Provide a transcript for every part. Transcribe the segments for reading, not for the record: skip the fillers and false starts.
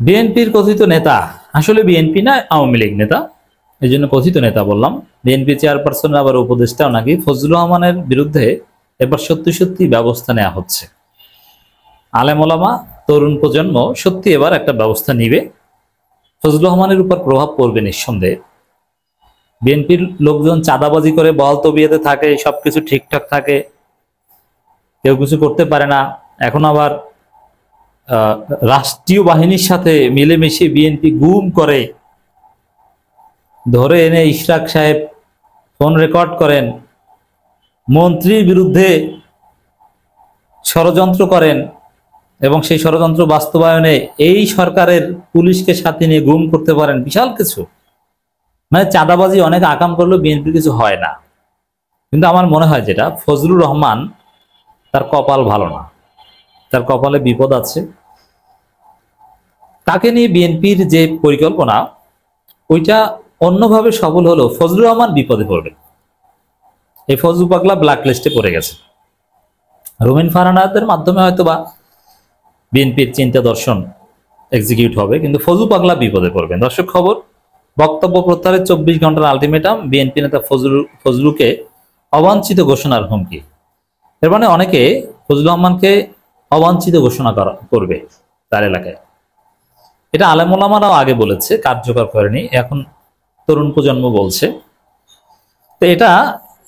বিএনপির কথিত নেতা আসলে বিএনপি না আওয়ামী লীগ নেতা, এই জন্য কথিত নেতা বললাম। বিএনপি চেয়ারপারসন আবার উপদেষ্টাও নাকি ফজলুর রহমানের বিরুদ্ধে এবার সত্যি সত্যি ব্যবস্থা নেওয়া হচ্ছে। আলেম ওলামা তরুণ প্রজন্ম সত্যি এবার একটা ব্যবস্থা নিবে। ফজলুর রহমানের উপর প্রভাব পড়বে নিঃসন্দেহে। বিএনপির লোকজন চাঁদাবাজি করে বহাল তবিয়তে থাকে, সবকিছু ঠিকঠাক থাকে, কেউ কিছু করতে পারে না। এখন আবার রাষ্ট্রীয় বাহিনীর সাথে মিলেমিশে বিএনপি গুম করে, ধরে এনে ইশরাক সাহেব ফোন রেকর্ড করেন, মন্ত্রীর বিরুদ্ধে ষড়যন্ত্র করেন এবং সেই ষড়যন্ত্র বাস্তবায়নে এই সরকারের পুলিশকে সাথে নিয়ে গুম করতে পারেন। বিশাল কিছু, মানে চাঁদাবাজি অনেক আকাম করলেও বিএনপির কিছু হয় না। কিন্তু আমার মনে হয় যেটা, ফজলুর রহমান তার কপাল ভালো না, তার কপালে বিপদ আছে। তাকে নিয়ে বিএনপির যে পরিকল্পনা, ওইটা অন্যভাবে সফল হলেও ফজলুর রহমান বিপদে পড়বে। এই ফজলু পাগলা ব্ল্যাক লিস্টে পড়ে গেছে। রুমিন ফারহানাদের মাধ্যমে হয়তো বা বিএনপির চিন্তা দর্শন এক্সিকিউট হবে, কিন্তু ফজলু পাগলা বিপদে পড়বেন। দর্শক খবর, বক্তব্য প্রত্যাহারের 24 ঘন্টার আলটিমেটাম, বিএনপি নেতা ফজলুকে অবাঞ্ছিত ঘোষণার হুমকি। এর মানে অনেকে ফজলুর রহমানকে অবাঞ্ছিত ঘোষণা করবে তার এলাকায়। এটা আলেম ওলামারাও আগে বলেছে, কার্যকর করেনি, এখন তরুণ প্রজন্ম বলছে। তো এটা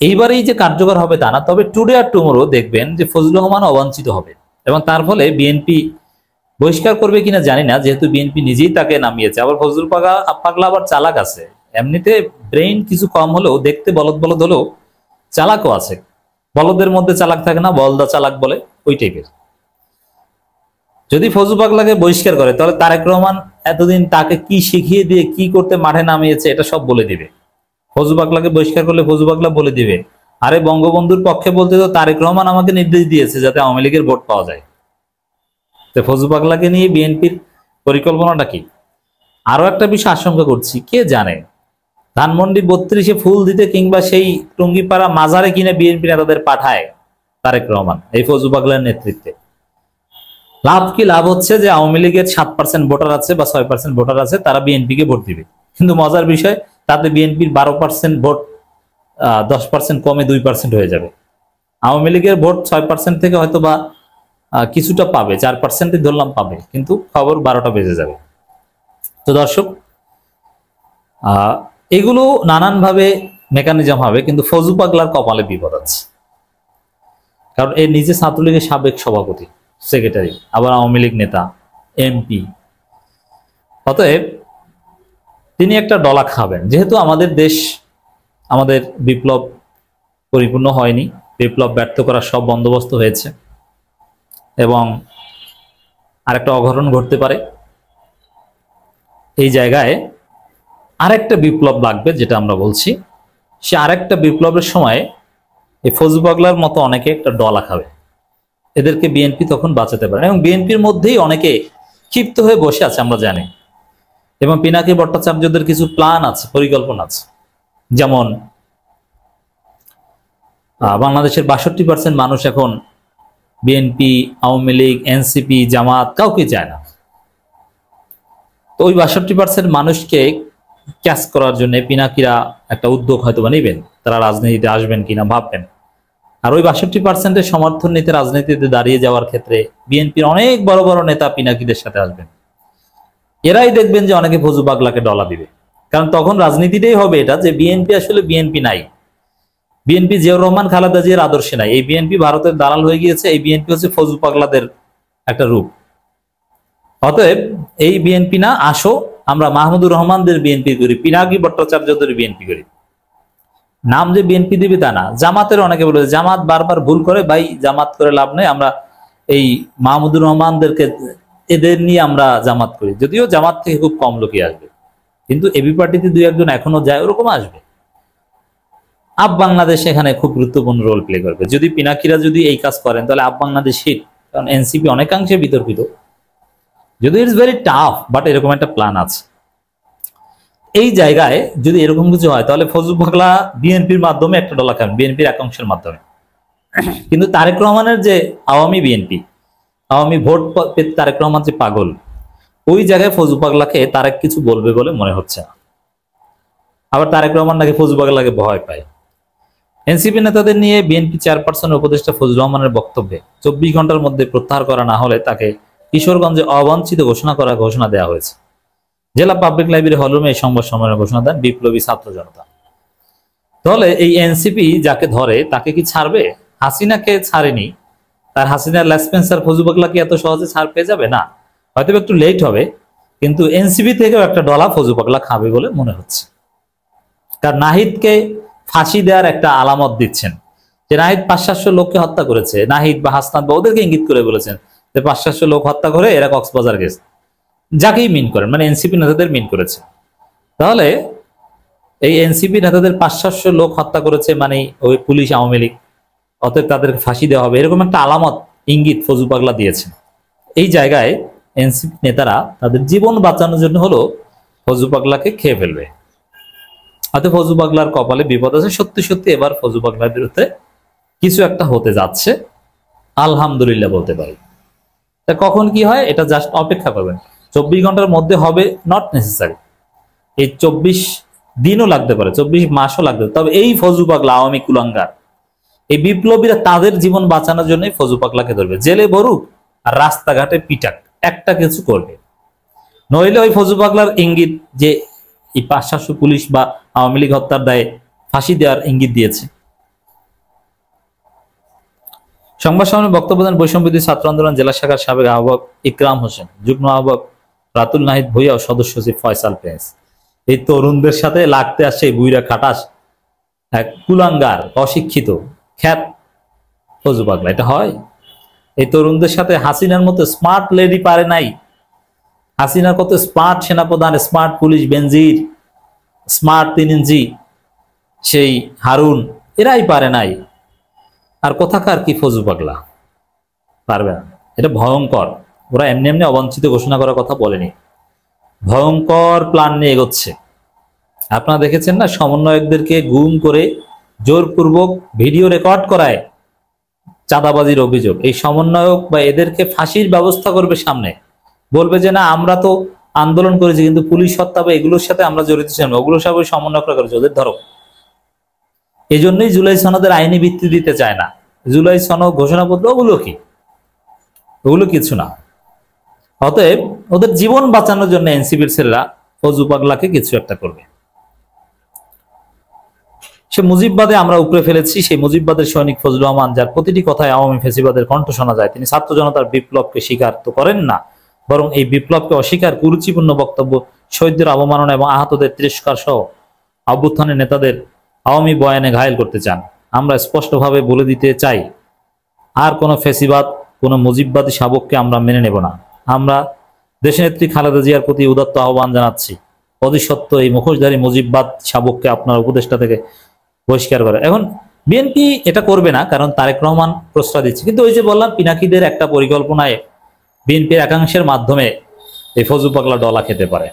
এইবারেই যে কার্যকর হবে তা না, তবে টুডে আর টুমোরো দেখবেন যে ফজলুর রহমান অবাঞ্ছিত হবে এবং তার ফলে বিএনপি বহিষ্কার করবে কিনা জানি না, যেহেতু বিএনপি নিজেই তাকে নামিয়েছে। আবার ফজলুল পাগলা আবার চালাক আছে, এমনিতে ব্রেইন কিছু কম হলেও দেখতে বলদ বলদ হলেও চালাকও আছে। বলদের মধ্যে চালাক থাকে না, বলদা চালাক বলে, ওই টাইপের। যদি ফজলু পাগলাকে বহিষ্কার করে তাহলে তারেক রহমান এতদিন তাকে কি শিখিয়ে দিয়ে কি করতে মাঠে নামিয়েছে এটা সব বলে দিবে। ফজলু পাগলাকে বহিষ্কার করলে ফজলু পাগলা বলে দিবে, আরে বঙ্গবন্ধুর পক্ষে বলতে তো তারেক রহমান আমাকে নির্দেশ দিয়েছে যাতে আওয়ামী লীগের ভোট পাওয়া যায়। তো ফজলু পাগলাকে নিয়ে বিএনপির পরিকল্পনাটা কি? আরো একটা বিষয় আশঙ্কা করছি, কে জানে ধানমন্ডি 32-এ ফুল দিতে কিংবা সেই টুঙ্গিপাড়া মাজারে কিনে বিএনপি নেতাদের পাঠায় তারেক রহমান এই ফজলু পাগলার নেতৃত্বে। লাভ কি? লাভ হচ্ছে যে আওয়ামী লীগের 7% ভোটার আছে বা 6% ভোটার আছে, তারা বিএনপিকে ভোট দিবে। কিন্তু মজার বিষয়, তাতে বিএনপির 12% ভোট 10% কমে 2% হয়ে যাবে। আওয়ামী লীগের ভোট 6% থেকে হয়তো বা কিছুটা পাবে, 4% ধরলাম পাবে, কিন্তু খবর 12টা বেজে যাবে। তো দর্শক, এগুলো নানানভাবে মেকানিজম হবে, কিন্তু ফজলু পাগলার কপালে বিপদ আছে। কারণ এ নিজে ছাত্রলীগের সাবেক সভাপতি, সেক্রেটারি, আবার আওয়ামী লীগ নেতা, এমপি। অতএব তিনি একটা ডলা খাবেন। যেহেতু আমাদের দেশ, আমাদের বিপ্লব পরিপূর্ণ হয়নি, বিপ্লব ব্যর্থ করার সব বন্দোবস্ত হয়েছে এবং আরেকটা অঘটন ঘটতে পারে। এই জায়গায় আরেকটা বিপ্লব লাগবে, যেটা আমরা বলছি, সে আরেকটা বিপ্লবের সময় এই ফজলু পাগলার মতো অনেকে একটা ডলা খাবে। এদেরকে বিএনপি তখন বাঁচাতে পারে এবং বিএনপির মধ্যেই অনেকে ক্ষিপ্ত হয়ে বসে আছে, আমরা জানি। এবং পিনাকি ভট্টাচার্যদের কিছু প্ল্যান আছে, পরিকল্পনা আছে। যেমন বাংলাদেশের 62% মানুষ এখন বিএনপি, আওয়ামী লীগ, এনসিপি, জামাত কাউকে চায় না। তো ওই 62% মানুষকে ক্যাচ করার জন্য পিনাকিরা একটা উদ্যোগ হয়তো বা নেবেন, তারা রাজনীতিতে আসবেন কিনা ভাববেন। আর ওই 62%-এর সমর্থন নিতে রাজনীতিতে দাঁড়িয়ে যাওয়ার ক্ষেত্রে বিএনপির অনেক বড় বড় নেতা পিনাকিদের সাথে আসবেন। এরাই দেখবেন যে অনেকে ফজলু পাগলাকে ডলা দিবে, কারণ তখন রাজনীতিটাই হবে এটা যে বিএনপি আসলে বিএনপি নাই, বিএনপি জিয়াউর রহমান খালেদা জিয়ার আদর্শে নাই, এই বিএনপি ভারতের দালাল হয়ে গিয়েছে, এই বিএনপি হচ্ছে ফজলু পাগলাদের একটা রূপ। অতএব এই বিএনপি না, আসো আমরা মাহমুদুর রহমানদের বিএনপি করি, পিনাকি ভট্টাচার্যদের বিএনপি করি। নাম যে বিএনপি দিবে তা না। জামাতের অনেকে বলে, জামাত বারবার ভুল করে, ভাই জামাত করে লাভ নেই, আমরা এই মাহমুদুর রহমানদেরকে, এদের নিয়ে আমরা জামাত করি। যদিও জামাত থেকে খুব কম লোকই আসবে, কিন্তু এবি পার্টিতে 2-1 এখনো যায়, ওরকম আসবে। আপ বাংলাদেশ এখানে খুব গুরুত্বপূর্ণ রোল প্লে করবে। যদি পিনাকিরা যদি এই কাজ করেন তাহলে আপ বাংলাদেশ হিট, কারণ এনসিপি অনেকাংশে বিতর্কিত। যদি ইটস ভেরি টাফ, বাট এরকম একটা প্ল্যান আছে। এই জায়গায় যদি এরকম কিছু হয় তাহলে ফজলু পাগলা বিএনপির মাধ্যমে একটা ডলা খাবেন, বিএনপির একাংশের মাধ্যমে। কিন্তু তারেক রহমানের যে আওয়ামী বিএনপি, আওয়ামী ভোট পেতে তারেক রহমান যে পাগল, ওই জায়গায় ফজলু পাগলাকে তারেক কিছু বলবে বলে মনে হচ্ছে না। আবার তারেক রহমান নাকি ফজলু পাগলাকে ভয় পায়। এনসিপি নেতাদের নিয়ে বিএনপি চেয়ারপারসনের উপদেষ্টা ফজলুর রহমানের বক্তব্যে 24 ঘন্টার মধ্যে প্রত্যাহার করা না হলে তাকে কিশোরগঞ্জে অবাঞ্ছিত ঘোষণা দেওয়া হয়েছে। জেলা পাবলিক লাইব্রেরি হলরুমে এই সংবাদ সম্মেলনের ঘোষণা দেন বিপ্লবী ছাত্র জনতা। তাহলে এই এনসিপি যাকে ধরে তাকে কি ছাড়বে? হাসিনাকে ছাড়েনি, তার হাসিনার লেসপেন্সার ফজলু পাগলা কি এত সহজে ছাড় পেয়ে যাবে? না, হয়তো একটু লেট হবে, কিন্তু এনসিপি থেকেও একটা ডলা ফজলু পাগলা খাবে বলে মনে হচ্ছে। কারণ নাহিদকে ফাঁসি দেওয়ার একটা আলামত দিচ্ছেন যে নাহিদ 500-700 লোককে হত্যা করেছে। নাহিদ বা হাসনাত বা ওদেরকে ইঙ্গিত করে বলেছেন যে 500-700 লোক হত্যা করে এরা কক্সবাজার গেছে, যাকেই মিন করেন, মানে এনসিপি নেতাদের মিন করেছে। তাহলে এই এনসিপি নেতাদের 500-700 লোক হত্যা করেছে মানে ওই পুলিশ আওয়ামী লীগ, অতএব তাদেরকে ফাঁসি দেওয়া হবে, এরকম একটা আলামত ইঙ্গিত ফজলু পাগলা দিয়েছেন। এই জায়গায় এনসিপি নেতারা তাদের জীবন বাঁচানোর জন্য হলো ফজলু পাগলাকে খেয়ে ফেলবে। হয়তো ফজলু পাগলার কপালে বিপদ আছে, সত্যি সত্যি এবার ফজলু পাগলার বিরুদ্ধে কিছু একটা হতে যাচ্ছে, আলহামদুলিল্লাহ বলতে পারি। তা কখন কি হয় এটা জাস্ট অপেক্ষা করবেন। 24 ঘন্টার মধ্যে হবে নট নেসেসারি, এই 24 দিনও লাগতে পারে, 24 মাসও লাগতে পারে। তবে এই ফজলু পাগলা আওয়ামী কুলাঙ্গার, এই বিপ্লবীরা তাদের জীবন বাঁচানোর জন্যই ফজলু পাগলাকে ধরবে, জেলে ভরুক আর রাস্তাঘাটে পিটাক, একটা কিছু করবে। নইলে ওই ফজলু পাগলার ইঙ্গিত যে এই 500-700 পুলিশ বা আওয়ামী লীগ হত্যার দায়ে ফাঁসি দেওয়ার ইঙ্গিত দিয়েছে। সংবাদ সম্মেলনে বক্তব্য দেন বৈষম্যবিরোধী ছাত্র আন্দোলন জেলা শাখার সাবেক আহ্বায়ক ইকরাম হোসেন, যুগ্ম আহ্বায়ক রাতুল নাহিদ ভূঁইয়া ও সদস্য সচিব ফয়সাল প্রিন্স। এই তরুণদের সাথে লাগতে আসছে বুইরা খাটাস, এক কুলাঙ্গার, অশিক্ষিত, খ্যাত ফজলু পাগলা, এটা হয়? এই তরুণদের সাথে হাসিনার মতো স্মার্ট লেডি পারে নাই, হাসিনার কত স্মার্ট সেনাপ্রধান, স্মার্ট পুলিশ বেনজির, স্মার্ট 3 ইঞ্চি সেই হারুন, এরাই পারে নাই। আর কোথাকার কি ফজলু পাগলা পারবে না। এটা ভয়ঙ্কর। ওরা এমনি এমনি অবাঞ্ছিত ঘোষণা করার কথা বলেনি, ভয়ঙ্কর প্ল্যান নিয়ে এগোচ্ছে। আপনারা দেখেছেন না, সমন্বয়কদেরকে গুম করে জোরপূর্বক ভিডিও রেকর্ড করায় চাঁদাবাজির অভিযোগ। এই সমন্বয়ক বা এদেরকে ফাঁসির ব্যবস্থা করবে সামনে, বলবে যে না আমরা তো আন্দোলন করেছি কিন্তু পুলিশ হত্যা বা এগুলোর সাথে আমরা জড়িত ছিলাম, ওগুলো সব ওই সমন্বয়করা করেছে, ওদের ধরো। এই জন্যই জুলাই সনদের আইনি ভিত্তি দিতে চায় না। জুলাই সনদ ঘোষণাপত্র ওগুলো কি? ওগুলো কিছু না। অতএব ওদের জীবন বাঁচানোর জন্য এনসিপির ছেলেরা ফজলু পাগলাকে কিছু একটা করবে। সে মুজিববাদে আমরা উপরে ফেলেছি, সেই মুজিববাদের সৈনিক ফজলুর রহমান, যার প্রতিটি কথায় আওয়ামী ফ্যাসিবাদের কণ্ঠ শোনা যায়, তিনি ছাত্র জনতার বিপ্লবকে স্বীকার তো করেন না, বরং এই বিপ্লবকে অস্বীকার, কুরুচিপূর্ণ বক্তব্য, শহীদদের অবমাননা এবং আহতদের তিরস্কার সহ অভ্যুত্থানের নেতাদের আওয়ামী বয়ানে ঘায়েল করতে চান। আমরা স্পষ্টভাবে বলে দিতে চাই, আর কোনো ফ্যাসিবাদ, কোনো মুজিববাদী শাবককে আমরা মেনে নেব না। আমরা দেশনেত্রী খালেদা জিয়ার প্রতি উদাত্ত আহ্বান জানাচ্ছি, অতি সত্য এই মুখোশধারী মুজিববাদ শাবককে আপনার উপদেষ্টা থেকে বহিষ্কার করে। এখন বিএনপি এটা করবে না, কারণ তারেক রহমান প্রস্তাব দিচ্ছে, কিন্তু ওই যে বললাম পিনাকিদের একটা পরিকল্পনায় বিএনপির একাংশের মাধ্যমে এই ফজলু পাগলা ডলা খেতে পারে।